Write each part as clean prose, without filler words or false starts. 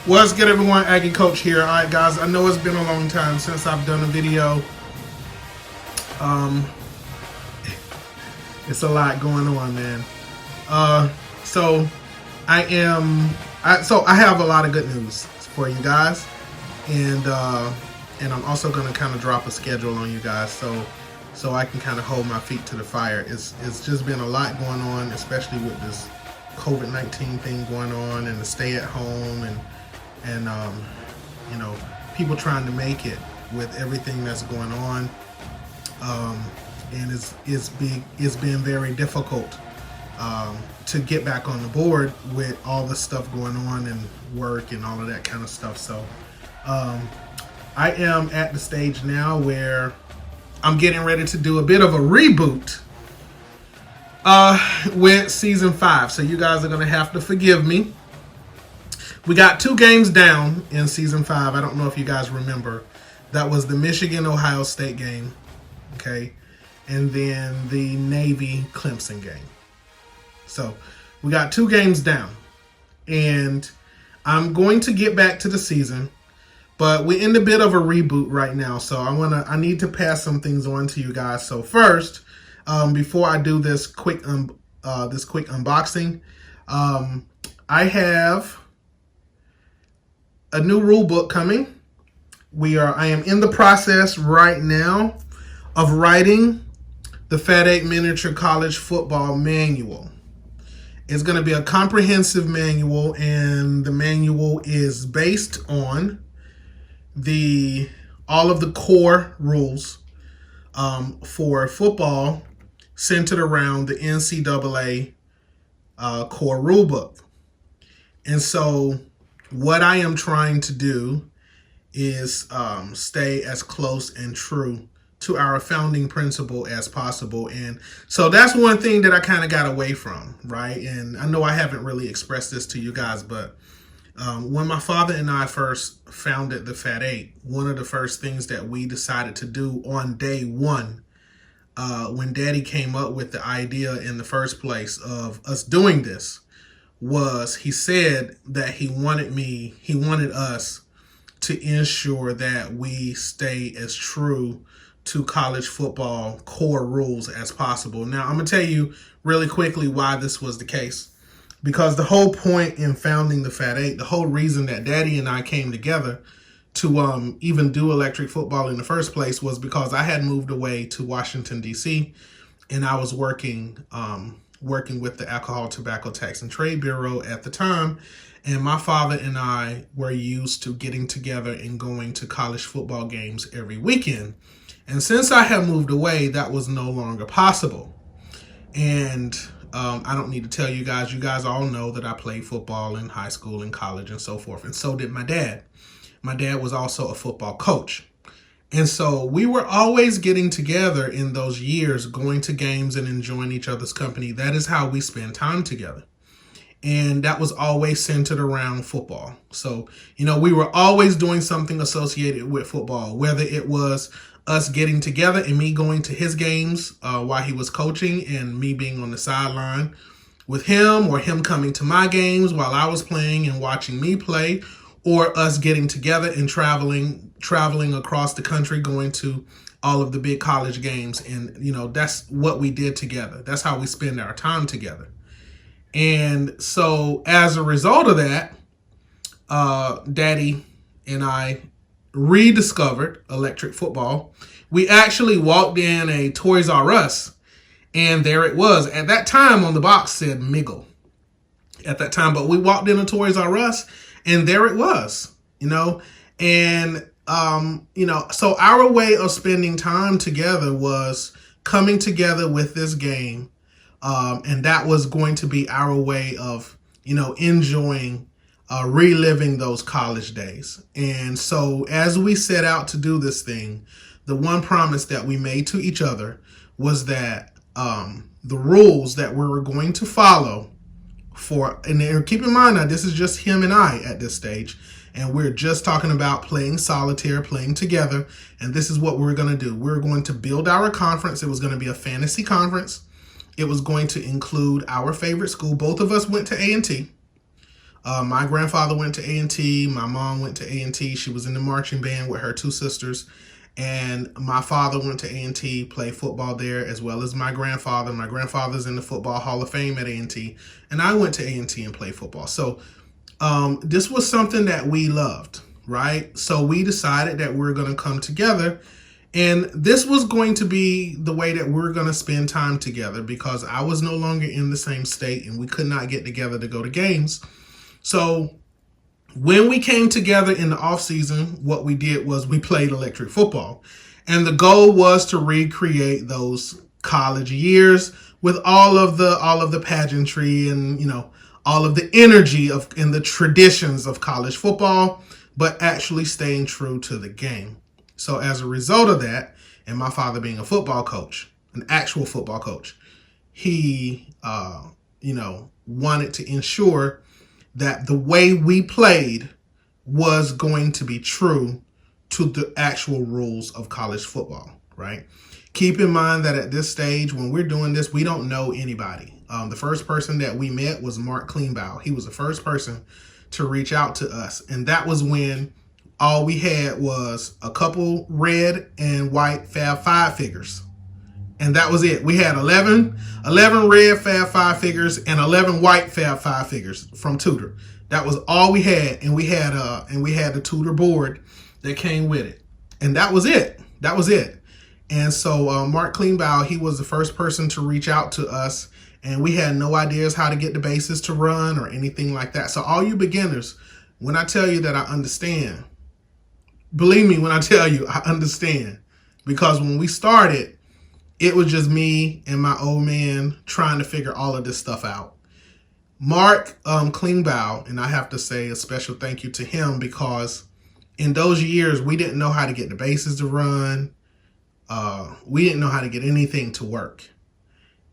What's good, everyone? Aggie Coach here. All right, guys, I know it's been a long time since I've done a video. It's a lot going on, man. So I have a lot of good news for you guys, and I'm also going to kind of drop a schedule on you guys, so I can kind of hold my feet to the fire. It's just been a lot going on, especially with this COVID-19 thing going on and the stay at home and you know, people trying to make it with everything that's going on, and it's been very difficult to get back on the board with all the stuff going on and work and all of that kind of stuff. So I am at the stage now where I'm getting ready to do a bit of a reboot with season 5. So you guys are gonna have to forgive me. We got 2 games down in season 5. I don't know if you guys remember. That was the Michigan-Ohio State game, okay? And then the Navy-Clemson game. So we got 2 games down. And I'm going to get back to the season, but we're in a bit of a reboot right now. So I need to pass some things on to you guys. So first, before I do this quick unboxing, I have a new rule book coming. I am in the process right now of writing the FAT8 Miniature College Football Manual. It's going to be a comprehensive manual, and the manual is based on all of the core rules for football centered around the NCAA core rule book. And so what I am trying to do is stay as close and true to our founding principle as possible. And so that's one thing that I kind of got away from, right? And I know I haven't really expressed this to you guys, but when my father and I first founded the FAT8, one of the first things that we decided to do on day one, when Daddy came up with the idea in the first place of us doing this, was he said that he wanted us to ensure that we stay as true to college football core rules as possible. Now, I'm going to tell you really quickly why this was the case. Because the whole point in founding the FAT8, the whole reason that Daddy and I came together to even do electric football in the first place was because I had moved away to Washington, D.C., and I was working with the Alcohol, Tobacco, Tax, and Trade Bureau at the time. And my father and I were used to getting together and going to college football games every weekend. And since I had moved away, that was no longer possible. And I don't need to tell you guys all know that I played football in high school and college and so forth. And so did my dad. My dad was also a football coach. And so we were always getting together in those years, going to games and enjoying each other's company. That is how we spend time together. And that was always centered around football. So, we were always doing something associated with football, whether it was us getting together and me going to his games while he was coaching and me being on the sideline with him, or him coming to my games while I was playing and watching me play, or us getting together and traveling across the country, going to all of the big college games. And, that's what we did together. That's how we spend our time together. And so as a result of that, Daddy and I rediscovered electric football. We actually walked in a Toys R Us, and there it was. At that time on the box said Miggle at that time, but we walked in a Toys R Us, and there it was, and, so our way of spending time together was coming together with this game. And that was going to be our way of, enjoying, reliving those college days. And so as we set out to do this thing, the one promise that we made to each other was that the rules that we were going to follow and keep in mind that this is just him and I at this stage, and we're just talking about playing solitaire, playing together, and this is what we're going to do. We're going to build our conference. It was going to be a fantasy conference. It was going to include our favorite school. Both of us went to A&T. My grandfather went to A&T. My mom went to A&T. She was in the marching band with her two sisters. And my father went to A&T, played football there, as well as my grandfather. My grandfather's in the Football Hall of Fame at A&T. And I went to A&T and played football. So this was something that we loved, right? So we decided that we're going to come together. And this was going to be the way that we're going to spend time together, because I was no longer in the same state and we could not get together to go to games. So when we came together in the off season, what we did was we played electric football. And the goal was to recreate those college years with all of the pageantry and, all of the energy and the traditions of college football, but actually staying true to the game. So as a result of that, and my father being a football coach, an actual football coach, he, wanted to ensure that the way we played was going to be true to the actual rules of college football, right? Keep in mind that at this stage, when we're doing this, we don't know anybody. The first person that we met was Mark Klingbeil. He was the first person to reach out to us. And that was when all we had was a couple red and white Fab 5 figures. And that was it. We had 11 red Fab 5 figures and 11 white Fab 5 figures from Tudor. That was all we had. And we had the Tudor board that came with it. And that was it. That was it. And so Mark Klingbeil, he was the first person to reach out to us. And we had no ideas how to get the bases to run or anything like that. So all you beginners, when I tell you that I understand, believe me when I tell you I understand. Because when we started, it was just me and my old man trying to figure all of this stuff out. Mark Klingbeil, and I have to say a special thank you to him, because in those years, we didn't know how to get the bases to run. We didn't know how to get anything to work.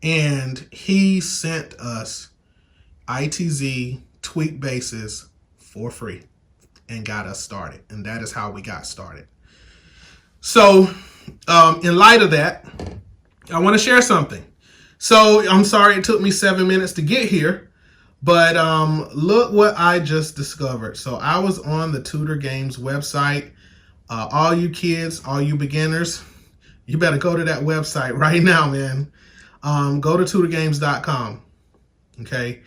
And he sent us ITZ tweak bases for free and got us started. And that is how we got started. So in light of that, I want to share something. So I'm sorry it took me 7 minutes to get here, but look what I just discovered. So I was on the Tudor Games website. All you kids, all you beginners, you better go to that website right now, man. Go to tudorgames.com. Okay.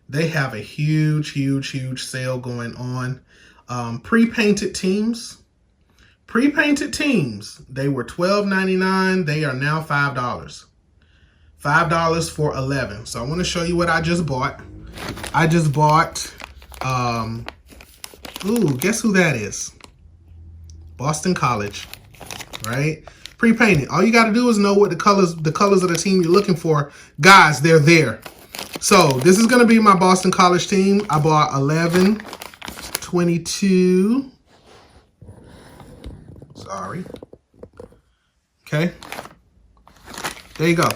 They have a huge, huge, huge sale going on. Pre-painted teams. Pre-painted teams, they were $12.99. They are now $5. $5 for 11. So I want to show you what I just bought. I just bought, guess who that is? Boston College, right? Pre-painted. All you got to do is know what the colors of the team you're looking for. Guys, they're there. So this is going to be my Boston College team. I bought 11, 22. Sorry. Okay. There you go.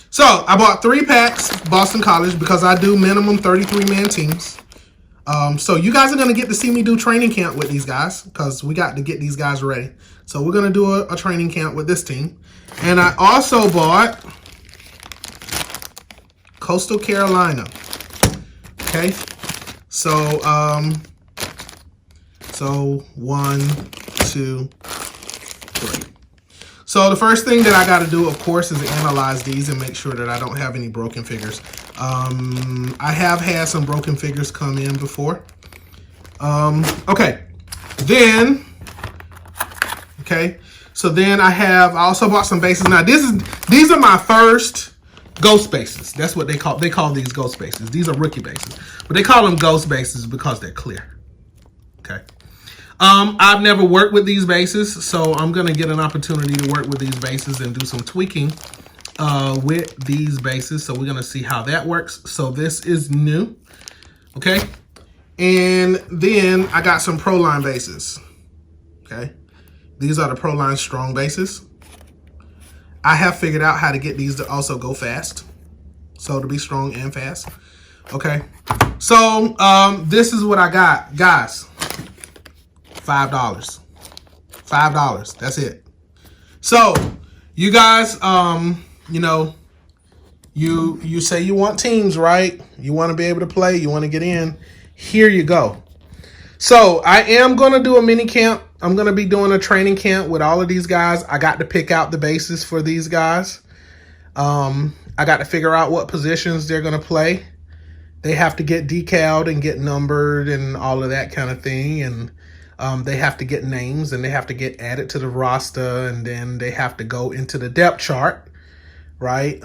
So I bought 3 packs Boston College because I do minimum 33-man teams. So you guys are going to get to see me do training camp with these guys because we got to get these guys ready. So we're going to do a training camp with this team. And I also bought Coastal Carolina. Okay. So, so 1, 2, 3. So the first thing that I got to do, of course, is analyze these and make sure that I don't have any broken figures. I have had some broken figures come in before. Okay. Then, so then I also bought some bases. Now these are my first ghost bases. That's what they call these ghost bases. These are rookie bases, but they call them ghost bases because they're clear. Okay. I've never worked with these bases, so I'm going to get an opportunity to work with these bases and do some tweaking with these bases. So we're going to see how that works. So this is new. Okay. And then I got some Proline bases. Okay. These are the Proline strong bases. I have figured out how to get these to also go fast. So to be strong and fast. Okay. So this is what I got, guys. $5. $5. That's it. So you guys, you You say you want teams, right? You want to be able to play. You want to get in. Here you go. So I am going to do a mini camp. I'm going to be doing a training camp with all of these guys. I got to pick out the bases for these guys. I got to figure out what positions they're going to play. They have to get decaled and get numbered and all of that kind of thing. And they have to get names and they have to get added to the roster. And then they have to go into the depth chart, right?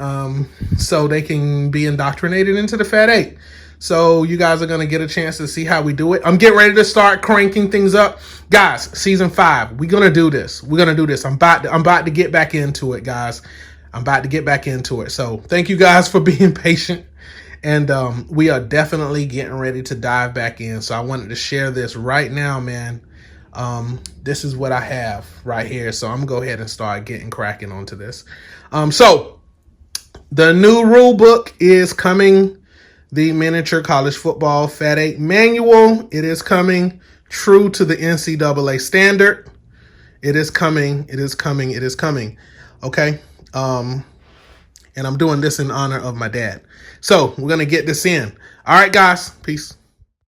So they can be indoctrinated into the FAT8. So you guys are going to get a chance to see how we do it. I'm getting ready to start cranking things up. Guys, season 5, we're going to do this. We're going to do this. I'm about to get back into it, guys. I'm about to get back into it. So thank you guys for being patient. And we are definitely getting ready to dive back in. So I wanted to share this right now, man. This is what I have right here. So I'm going to go ahead and start getting cracking onto this. So the new rule book is coming. The miniature college football FAT8 manual. It is coming true to the NCAA standard. It is coming. It is coming. It is coming. Okay. And I'm doing this in honor of my dad. So we're going to get this in. All right, guys. Peace.